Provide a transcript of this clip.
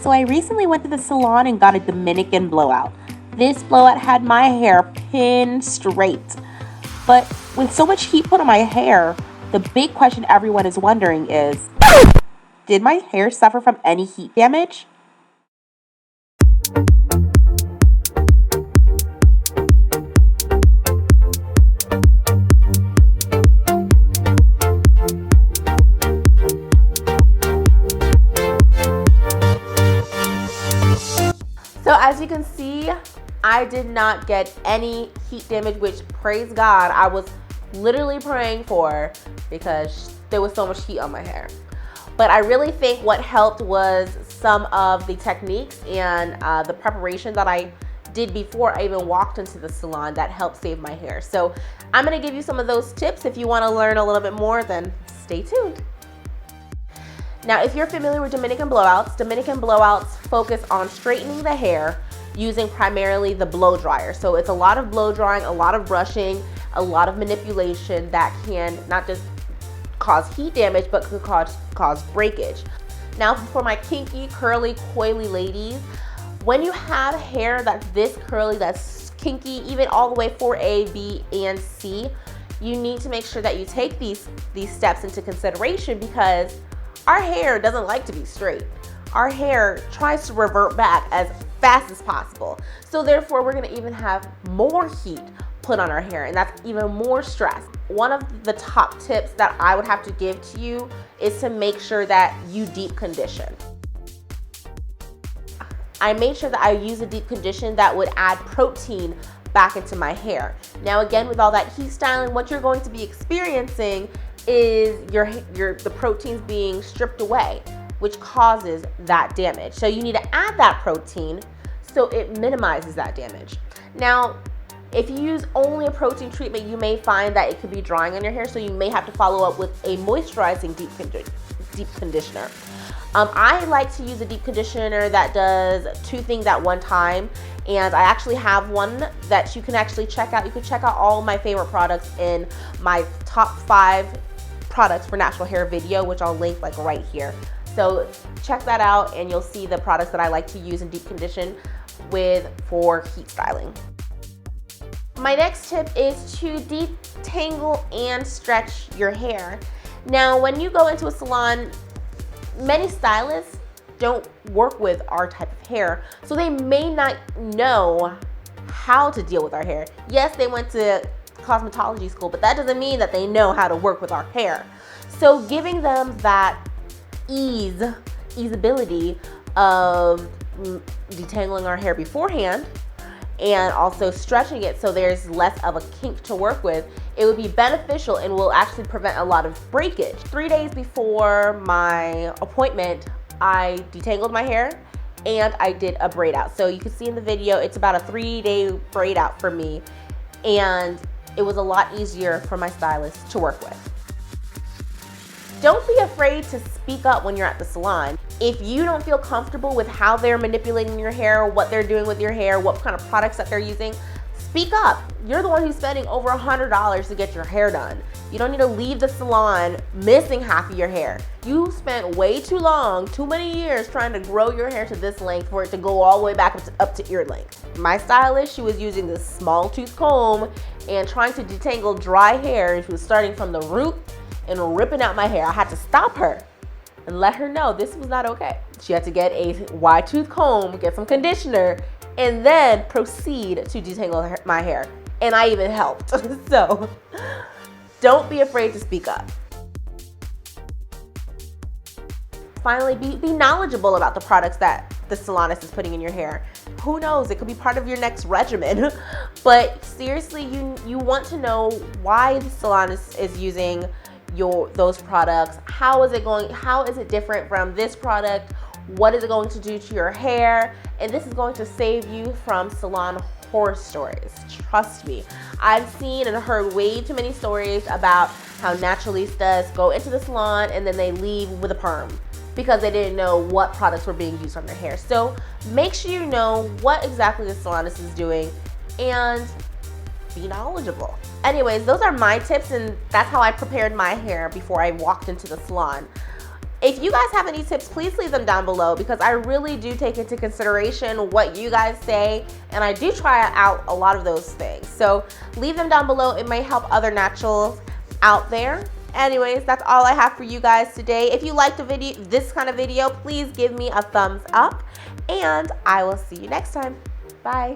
So I recently went to the salon and got a Dominican Blowout. This blowout had my hair pinned straight. But with so much heat put on my hair, the big question everyone is wondering is, did my hair suffer from any heat damage? So as you can see, I did not get any heat damage, which, praise God, I was literally praying for because there was so much heat on my hair. But I really think what helped was some of the techniques and the preparation that I did before I even walked into the salon that helped save my hair. So I'm gonna give you some of those tips. If you wanna learn a little bit more, then stay tuned. Now, if you're familiar with Dominican blowouts focus on straightening the hair using primarily the blow dryer. So it's a lot of blow drying, a lot of brushing, a lot of manipulation that can not just cause heat damage, but could cause breakage. Now, for my kinky, curly, coily ladies, when you have hair that's this curly, that's kinky, even all the way for A, B, and C, you need to make sure that you take these steps into consideration because our hair doesn't like to be straight. Our hair tries to revert back as fast as possible. So therefore, we're gonna even have more heat put on our hair, and that's even more stress. One of the top tips that I would have to give to you is to make sure that you deep condition. I made sure that I use a deep condition that would add protein back into my hair. Now again, with all that heat styling, what you're going to be experiencing is the proteins being stripped away, which causes that damage. So you need to add that protein so it minimizes that damage. Now, if you use only a protein treatment, you may find that it could be drying on your hair, so you may have to follow up with a moisturizing deep conditioner. I like to use a deep conditioner that does two things at one time, and I actually have one that you can actually check out. You can check out all my favorite products in my top 5 products for natural hair video, which I'll link like right here. So check that out and you'll see the products that I like to use in deep condition for heat styling. My next tip is to detangle and stretch your hair. Now, when you go into a salon, many stylists don't work with our type of hair, so they may not know how to deal with our hair. Yes, they went to cosmetology school, but that doesn't mean that they know how to work with our hair. So giving them that easeability of detangling our hair beforehand and also stretching it so there's less of a kink to work with, it would be beneficial and will actually prevent a lot of breakage. 3 days before my appointment, I detangled my hair and I did a braid out. So you can see in the video, it's about a 3-day braid out for me, and it was a lot easier for my stylist to work with. Don't be afraid to speak up when you're at the salon. If you don't feel comfortable with how they're manipulating your hair, what they're doing with your hair, what kind of products that they're using, speak up. You're the one who's spending over $100 to get your hair done. You don't need to leave the salon missing half of your hair. You spent way too long, too many years trying to grow your hair to this length for it to go all the way back up to ear length. My stylist, she was using this small tooth comb and trying to detangle dry hair, and she was starting from the root and ripping out my hair. I had to stop her and let her know this was not okay. She had to get a wide tooth comb, get some conditioner, and then proceed to detangle my hair. And I even helped. So don't be afraid to speak up. Finally, be knowledgeable about the products that the salonist is putting in your hair. Who knows, it could be part of your next regimen. But seriously, you want to know why the salonist is using those products. How is it different from this product? What is it going to do to your hair? And this is going to save you from salon horror stories. Trust me. I've seen and heard way too many stories about how naturalistas go into the salon and then they leave with a perm because they didn't know what products were being used on their hair. So make sure you know what exactly the salonist is doing and be knowledgeable. Anyways, those are my tips, and that's how I prepared my hair before I walked into the salon. If you guys have any tips, please leave them down below, because I really do take into consideration what you guys say, and I do try out a lot of those things. So leave them down below. It may help other naturals out there. Anyways, that's all I have for you guys today. If you liked the video, this kind of video, please give me a thumbs up, and I will see you next time. Bye.